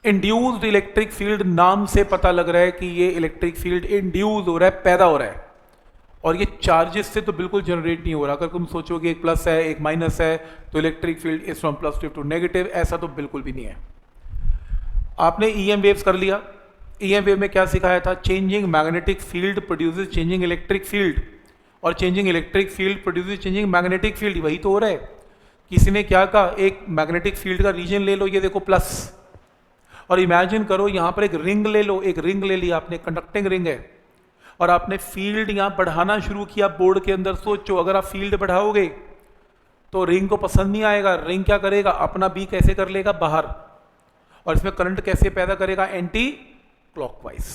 Induced electric field, नाम से पता लग रहा है कि ये इलेक्ट्रिक फील्ड इंड्यूस हो रहा है, पैदा हो रहा है, और ये चार्जेस से तो बिल्कुल जनरेट नहीं हो रहा। अगर तुम सोचोगे एक प्लस है एक माइनस है तो electric field is from positive to negative, ऐसा तो बिल्कुल भी नहीं है। आपने ईएम वेव्स कर लिया। ईएम वेव में क्या सिखाया था? Changing magnetic field produces changing electric field, और changing electric field produces changing magnetic field. वही तो हो रहा है। किसी ने क्या कहा, एक मैग्नेटिक फील्ड का रीजन ले लो, ये देखो प्लस, और इमेजिन करो यहां पर एक रिंग ले लो, एक रिंग ले लिया आपने, कंडक्टिंग रिंग है, और आपने फील्ड यहां बढ़ाना शुरू किया बोर्ड के अंदर। सोचो अगर आप फील्ड बढ़ाओगे तो रिंग को पसंद नहीं आएगा। रिंग क्या करेगा? अपना बी कैसे कर लेगा? बाहर। और इसमें करंट कैसे पैदा करेगा? एंटी क्लॉकवाइज,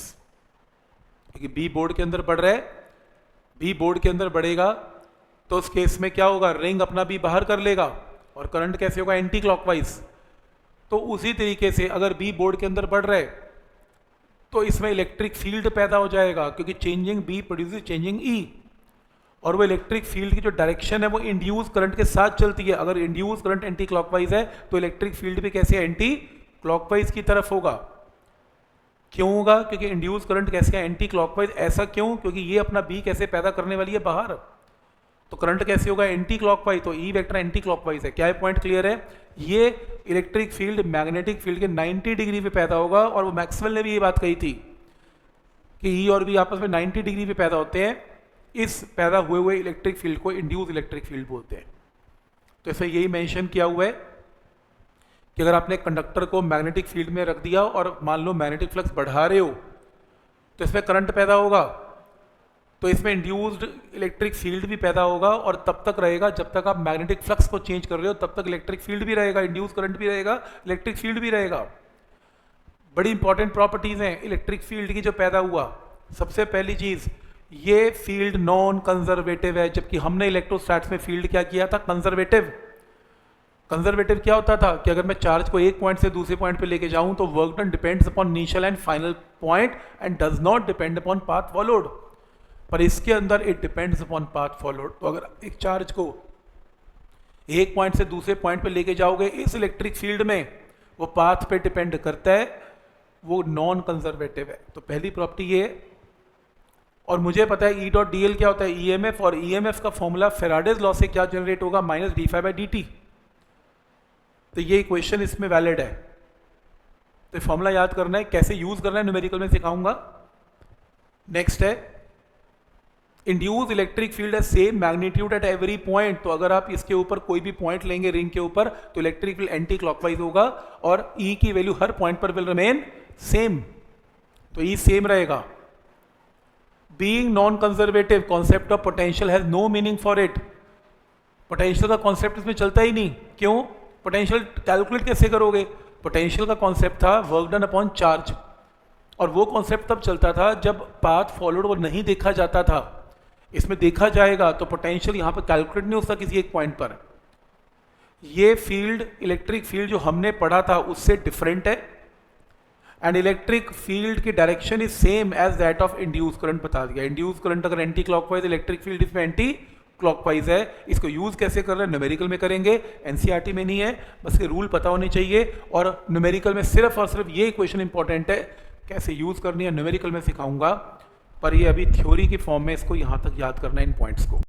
क्योंकि बी बोर्ड के अंदर बढ़ रहा है। बी बोर्ड के अंदर बढ़ेगा तो उस केस में क्या होगा? रिंग अपना बी बाहर कर लेगा, और करंट कैसे होगा? Anti clockwise. तो उसी तरीके से अगर बी बोर्ड के अंदर बढ़ रहा है तो इसमें इलेक्ट्रिक फील्ड पैदा हो जाएगा, क्योंकि चेंजिंग बी प्रोड्यूस चेंजिंग ई, और वो इलेक्ट्रिक फील्ड की जो डायरेक्शन है वो इंड्यूस करंट के साथ चलती है। अगर इंड्यूस करंट एंटी क्लॉकवाइज है तो इलेक्ट्रिक फील्ड भी कैसे? एंटी क्लॉकवाइज की तरफ होगा। क्यों होगा? क्योंकि इंड्यूस करंट कैसे है? Anti clockwise. ऐसा क्यों? क्योंकि ये अपना बी कैसे पैदा करने वाली है? बाहर। तो करंट कैसे होगा? Anti clockwise. तो ई वेक्टर एंटी क्लॉकवाइज है। क्या ये पॉइंट क्लियर है? ये इलेक्ट्रिक फील्ड मैग्नेटिक फील्ड के 90 डिग्री पे पैदा होगा, और वो मैक्सवेल ने भी ये बात कही थी कि ई और बी आपस में 90 डिग्री पे पैदा होते हैं। इस पैदा हुए इलेक्ट्रिक फील्ड को इंड्यूस इलेक्ट्रिक फील्ड बोलते हैं। तो इसे यही मेंशन किया हुआ है कि अगर आपने कंडक्टर को मैग्नेटिक फील्ड में रख दिया और मान लो मैग्नेटिक फ्लक्स बढ़ा रहे हो तो इसमें करंट पैदा होगा, तो इसमें इंड्यूस्ड इलेक्ट्रिक फील्ड भी पैदा होगा, और तब तक रहेगा जब तक आप मैग्नेटिक फ्लक्स को चेंज कर रहे हो, तब तक इलेक्ट्रिक फील्ड भी रहेगा, इंड्यूस करंट भी रहेगा, इलेक्ट्रिक फील्ड भी रहेगा। बड़ी इंपॉर्टेंट प्रॉपर्टीज हैं इलेक्ट्रिक फील्ड की जो पैदा हुआ। सबसे पहली चीज, ये फील्ड नॉन कंजर्वेटिव है, जबकि हमने इलेक्ट्रोस्टैट्स में फील्ड क्या किया था? कंजर्वेटिव। कंजर्वेटिव क्या होता था कि अगर मैं चार्ज को एक पॉइंट से दूसरे पॉइंट पे लेके जाऊं तो work done depends upon initial and final point and does not depend upon path followed. पर इसके अंदर it depends upon path followed. तो अगर एक चार्ज को एक पॉइंट से दूसरे पॉइंट पे लेके जाओगे इस इलेक्ट्रिक फील्ड में, वो पाथ पे डिपेंड करता है, वो नॉन कंजर्वेटिव है। तो पहली प्रॉपर्टी ये है। और मुझे पता है ई डॉट डी एल क्या होता है? ईएमएफ, और ईएमएफ का फॉर्मूला फेराडेज लॉ से क्या जनरेट होगा? Minus d phi by d t. तो ये इक्वेशन इसमें वैलिड है। तो फॉर्मूला याद करना है, कैसे यूज करना है न्यूमेरिकल में सिखाऊंगा। नेक्स्ट है इंड्यूस इलेक्ट्रिक फील्ड है same magnitude at every point. तो अगर आप इसके ऊपर कोई भी पॉइंट लेंगे रिंग के ऊपर तो इलेक्ट्रिक फील्ड एंटी क्लॉकवाइज होगा, और ई की वैल्यू हर पॉइंट पर विल रिमेन सेम। तो ई सेम रहेगा। Being non conservative, concept of potential has no meaning for it. Potential का कॉन्सेप्ट इसमें चलता ही नहीं। क्यों? पोटेंशियल कैलकुलेट कैसे करोगे? पोटेंशियल का कॉन्सेप्ट था वर्क डन अपॉन चार्ज, और वो कॉन्सेप्ट तब चलता था जब पाथ फॉलोड वो नहीं देखा जाता था। इसमें देखा जाएगा तो पोटेंशियल यहां पर कैलकुलेट नहीं होता किसी एक पॉइंट पर। ये फील्ड इलेक्ट्रिक फील्ड जो हमने पढ़ा था उससे डिफरेंट है, एंड इलेक्ट्रिक फील्ड की direction is same as that of induce current बता दिया। इंड्यूस करंट अगर एंटी क्लॉकवाइज, इलेक्ट्रिक फील्ड इसमें एंटी क्लॉकवाइज है। इसको यूज कैसे कर रहे हैं? न्यूमेरिकल में करेंगे, एनसीईआरटी में नहीं है। बस ये रूल पता होने चाहिए, और न्यूमेरिकल में सिर्फ और सिर्फ ये इक्वेशन इंपॉर्टेंट है, कैसे यूज करनी है न्यूमेरिकल में सिखाऊंगा। पर ये अभी थ्योरी की फॉर्म में इसको यहां तक याद करना है इन पॉइंट्स को।